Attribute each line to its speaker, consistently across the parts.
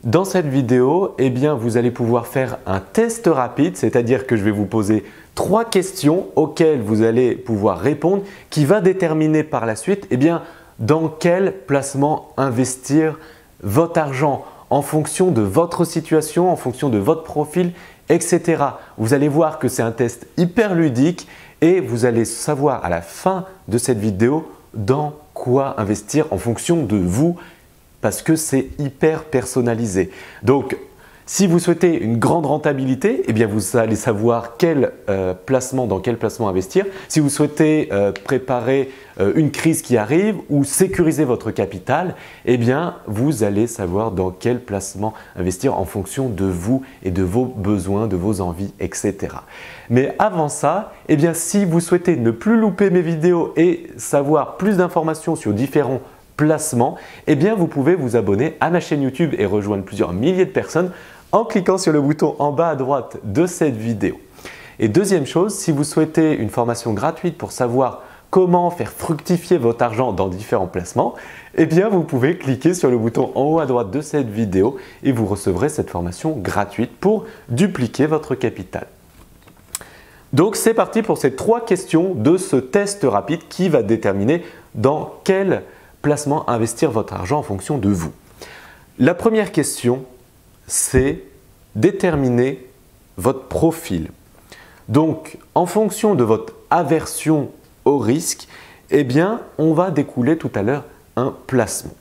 Speaker 1: Dans cette vidéo, eh bien, vous allez pouvoir faire un test rapide, c'est-à-dire que je vais vous poser 3 questions auxquelles vous allez pouvoir répondre qui va déterminer par la suite eh bien, dans quel placement investir votre argent en fonction de votre situation, en fonction de votre profil, etc. Vous allez voir que c'est un test hyper ludique et vous allez savoir à la fin de cette vidéo dans quoi investir en fonction de vous parce que c'est hyper personnalisé. Donc, si vous souhaitez une grande rentabilité, eh bien vous allez savoir dans quel placement investir. Si vous souhaitez préparer une crise qui arrive ou sécuriser votre capital, eh bien vous allez savoir dans quel placement investir en fonction de vous et de vos besoins, de vos envies, etc. Mais avant ça, eh bien si vous souhaitez ne plus louper mes vidéos et savoir plus d'informations sur différents placements, eh bien vous pouvez vous abonner à ma chaîne YouTube et rejoindre plusieurs milliers de personnes en cliquant sur le bouton en bas à droite de cette vidéo. Et deuxième chose, si vous souhaitez une formation gratuite pour savoir comment faire fructifier votre argent dans différents placements, eh bien vous pouvez cliquer sur le bouton en haut à droite de cette vidéo et vous recevrez cette formation gratuite pour dupliquer votre capital. Donc c'est parti pour ces 3 questions de ce test rapide qui va déterminer dans quel placement investir votre argent en fonction de vous. La première question, c'est déterminer votre profil. Donc, en fonction de votre aversion au risque, eh bien, on va découler tout à l'heure un placement.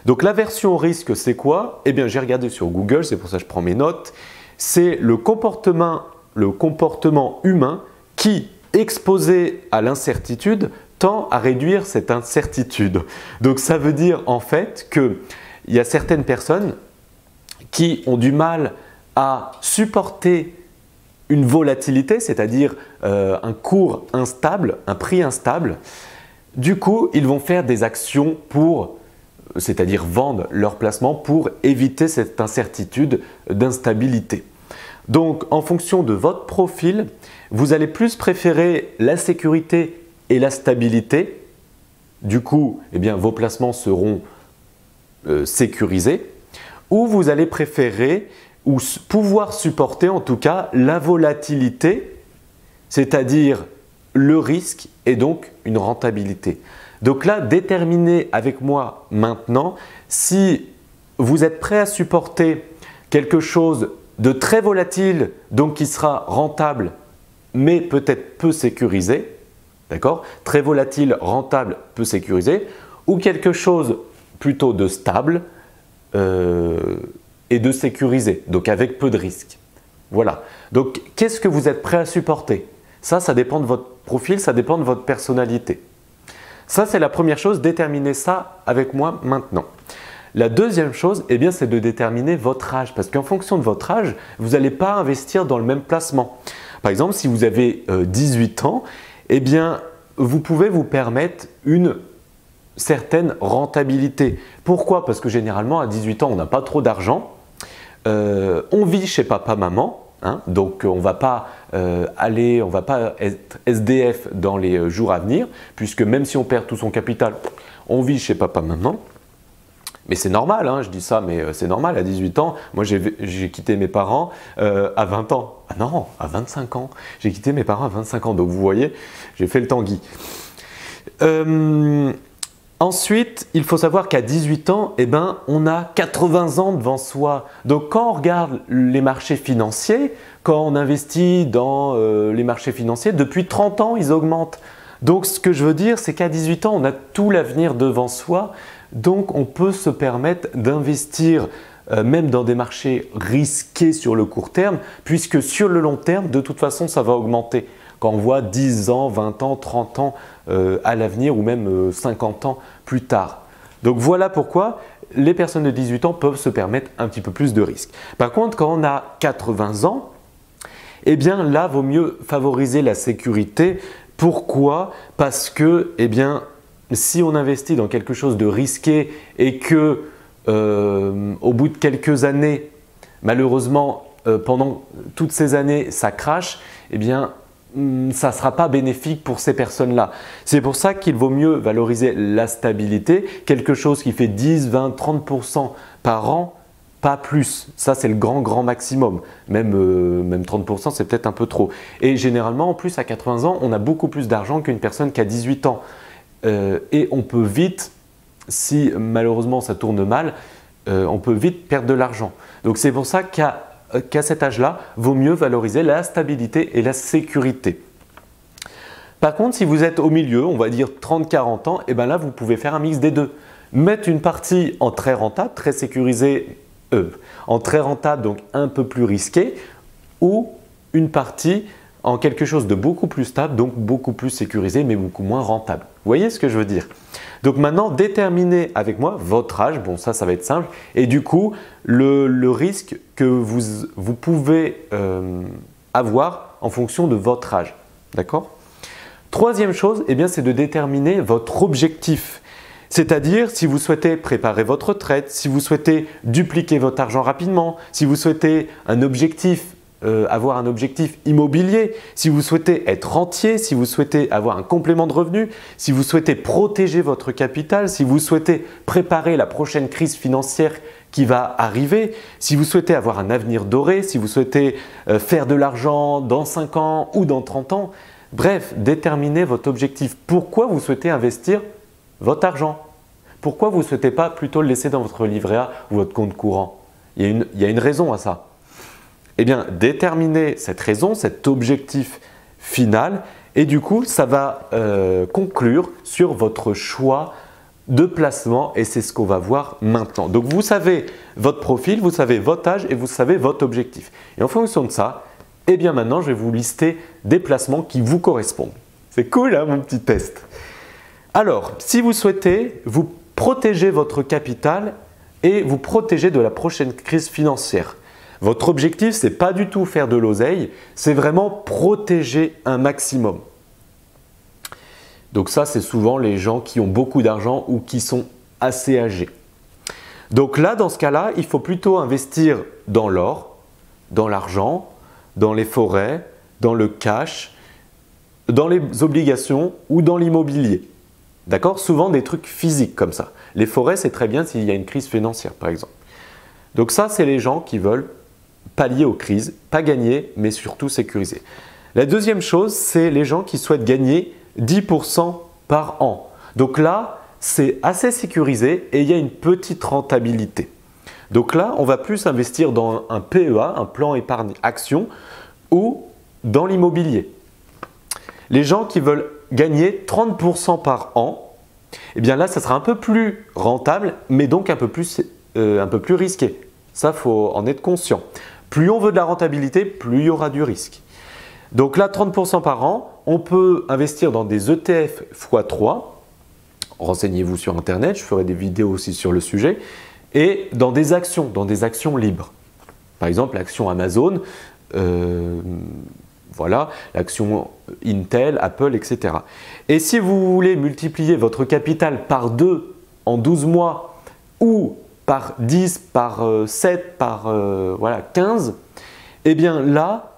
Speaker 1: Donc, l'aversion au risque, c'est quoi? Eh bien, j'ai regardé sur Google, c'est pour ça que je prends mes notes. C'est le comportement humain qui, exposé à l'incertitude, tend à réduire cette incertitude. Donc, ça veut dire en fait qu'il y a certaines personnes qui ont du mal à supporter une volatilité, c'est-à-dire un cours instable, un prix instable. Du coup, ils vont faire des actions c'est-à-dire vendre leur placement pour éviter cette incertitude d'instabilité. Donc, en fonction de votre profil, vous allez plus préférer la sécurité et la stabilité. Du coup, eh bien, vos placements seront sécurisés. Ou vous allez préférer ou pouvoir supporter en tout cas la volatilité, c'est-à-dire le risque et donc une rentabilité. Donc là, déterminez avec moi maintenant si vous êtes prêt à supporter quelque chose de très volatile, donc qui sera rentable mais peut-être peu sécurisé, d'accord? Très volatile, rentable, peu sécurisé, ou quelque chose plutôt de stable, et de sécuriser, donc avec peu de risques. Voilà. Donc, qu'est-ce que vous êtes prêt à supporter? Ça dépend de votre profil, ça dépend de votre personnalité. Ça, c'est la première chose, déterminez ça avec moi maintenant. La deuxième chose, eh bien, c'est de déterminer votre âge, parce qu'en fonction de votre âge, vous n'allez pas investir dans le même placement. Par exemple, si vous avez 18 ans, eh bien, vous pouvez vous permettre une certaine rentabilité. Pourquoi? Parce que généralement à 18 ans on n'a pas trop d'argent, on vit chez papa-maman, hein, donc on ne va pas être SDF dans les jours à venir, puisque même si on perd tout son capital, on vit chez papa-maman. Mais c'est normal, hein, je dis ça, mais c'est normal à 18 ans. Moi j'ai quitté mes parents à 20 ans. Ah non, à 25 ans. J'ai quitté mes parents à 25 ans, donc vous voyez, j'ai fait le Tanguy. Ensuite, il faut savoir qu'à 18 ans, eh ben, on a 80 ans devant soi. Donc, quand on regarde les marchés financiers, quand on investit dans les marchés financiers, depuis 30 ans, ils augmentent. Donc, ce que je veux dire, c'est qu'à 18 ans, on a tout l'avenir devant soi. Donc, on peut se permettre d'investir même dans des marchés risqués sur le court terme, puisque sur le long terme, de toute façon, ça va augmenter. Quand on voit 10 ans, 20 ans, 30 ans à l'avenir ou même 50 ans plus tard. Donc voilà pourquoi les personnes de 18 ans peuvent se permettre un petit peu plus de risques. Par contre, quand on a 80 ans, eh bien là, vaut mieux favoriser la sécurité. Pourquoi? Parce que eh bien, si on investit dans quelque chose de risqué et que au bout de quelques années, malheureusement, pendant toutes ces années, ça crache, eh bien, ça ne sera pas bénéfique pour ces personnes-là. C'est pour ça qu'il vaut mieux valoriser la stabilité, quelque chose qui fait 10, 20, 30% par an pas plus. Ça, c'est le grand maximum. Même 30%, c'est peut-être un peu trop. Et généralement, en plus, à 80 ans, on a beaucoup plus d'argent qu'une personne qui a 18 ans. Et on peut vite, si malheureusement ça tourne mal, on peut vite perdre de l'argent. Donc c'est pour ça qu'à cet âge-là, vaut mieux valoriser la stabilité et la sécurité. Par contre, si vous êtes au milieu, on va dire 30-40 ans, et bien là, vous pouvez faire un mix des deux. Mettre une partie en très rentable, très sécurisée, en très rentable, donc un peu plus risqué, ou une partie en quelque chose de beaucoup plus stable, donc beaucoup plus sécurisé, mais beaucoup moins rentable. Vous voyez ce que je veux dire? Donc maintenant, déterminez avec moi votre âge. Bon, ça va être simple. Et du coup, le risque que vous pouvez avoir en fonction de votre âge. D'accord? Troisième chose, eh bien, c'est de déterminer votre objectif. C'est-à-dire, si vous souhaitez préparer votre retraite, si vous souhaitez dupliquer votre argent rapidement, si vous souhaitez avoir un objectif immobilier, si vous souhaitez être rentier, si vous souhaitez avoir un complément de revenu, si vous souhaitez protéger votre capital, si vous souhaitez préparer la prochaine crise financière qui va arriver, si vous souhaitez avoir un avenir doré, si vous souhaitez faire de l'argent dans 5 ans ou dans 30 ans, bref, déterminez votre objectif. Pourquoi vous souhaitez investir votre argent? Pourquoi vous ne souhaitez pas plutôt le laisser dans votre livret A ou votre compte courant? Il y a une raison à ça. Eh bien, déterminez cette raison, cet objectif final et du coup, ça va conclure sur votre choix de placement et c'est ce qu'on va voir maintenant. Donc, vous savez votre profil, vous savez votre âge et vous savez votre objectif. Et en fonction de ça, eh bien maintenant, je vais vous lister des placements qui vous correspondent. C'est cool, hein, mon petit test. Alors, si vous souhaitez vous protéger votre capital et vous protéger de la prochaine crise financière, votre objectif, ce n'est pas du tout faire de l'oseille, c'est vraiment protéger un maximum. Donc ça, c'est souvent les gens qui ont beaucoup d'argent ou qui sont assez âgés. Donc là, dans ce cas-là, il faut plutôt investir dans l'or, dans l'argent, dans les forêts, dans le cash, dans les obligations ou dans l'immobilier. D'accord? Souvent des trucs physiques comme ça. Les forêts, c'est très bien s'il y a une crise financière, par exemple. Donc ça, c'est les gens qui veulent pallier aux crises, pas gagner, mais surtout sécuriser. La deuxième chose, c'est les gens qui souhaitent gagner 10% par an. Donc là, c'est assez sécurisé et il y a une petite rentabilité. Donc là, on va plus investir dans un PEA, un plan épargne action, ou dans l'immobilier. Les gens qui veulent gagner 30% par an, eh bien là, ça sera un peu plus rentable, mais donc un peu plus risqué. Ça, il faut en être conscient. Plus on veut de la rentabilité, plus il y aura du risque. Donc là, 30% par an, on peut investir dans des ETF x3. Renseignez-vous sur Internet, je ferai des vidéos aussi sur le sujet. Et dans des actions libres. Par exemple, l'action Amazon, voilà, l'action Intel, Apple, etc. Et si vous voulez multiplier votre capital par 2 en 12 mois ou par 10, par 7, par 15, eh bien là,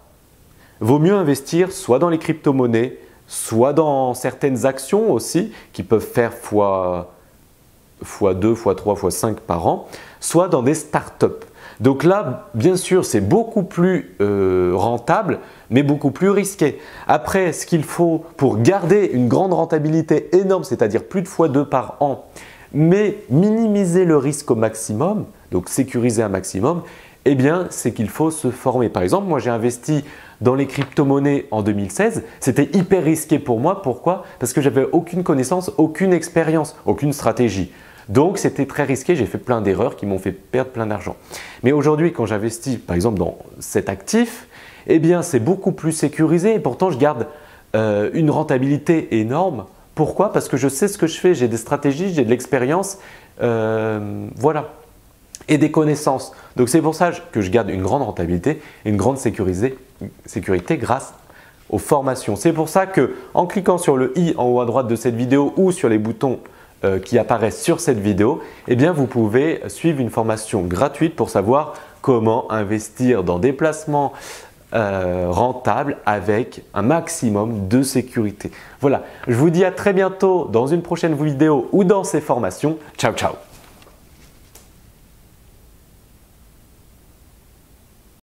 Speaker 1: vaut mieux investir soit dans les crypto-monnaies, soit dans certaines actions aussi qui peuvent faire x2, x3, x5 par an, soit dans des startups. Donc là, bien sûr, c'est beaucoup plus rentable, mais beaucoup plus risqué. Après, ce qu'il faut pour garder une grande rentabilité énorme, c'est-à-dire plus de x2 par an, mais minimiser le risque au maximum, donc sécuriser un maximum, eh bien, c'est qu'il faut se former. Par exemple, moi, j'ai investi dans les crypto-monnaies en 2016. C'était hyper risqué pour moi. Pourquoi? Parce que j'avais aucune connaissance, aucune expérience, aucune stratégie. Donc, c'était très risqué. J'ai fait plein d'erreurs qui m'ont fait perdre plein d'argent. Mais aujourd'hui, quand j'investis, par exemple, dans cet actif, eh bien, c'est beaucoup plus sécurisé. Et pourtant, je garde une rentabilité énorme. Pourquoi? Parce que je sais ce que je fais. J'ai des stratégies, j'ai de l'expérience. Voilà. Et des connaissances. Donc, c'est pour ça que je garde une grande rentabilité et une grande sécurité grâce aux formations. C'est pour ça qu'en cliquant sur le i en haut à droite de cette vidéo ou sur les boutons qui apparaissent sur cette vidéo, eh bien, vous pouvez suivre une formation gratuite pour savoir comment investir dans des placements rentables avec un maximum de sécurité. Voilà, je vous dis à très bientôt dans une prochaine vidéo ou dans ces formations. Ciao, ciao!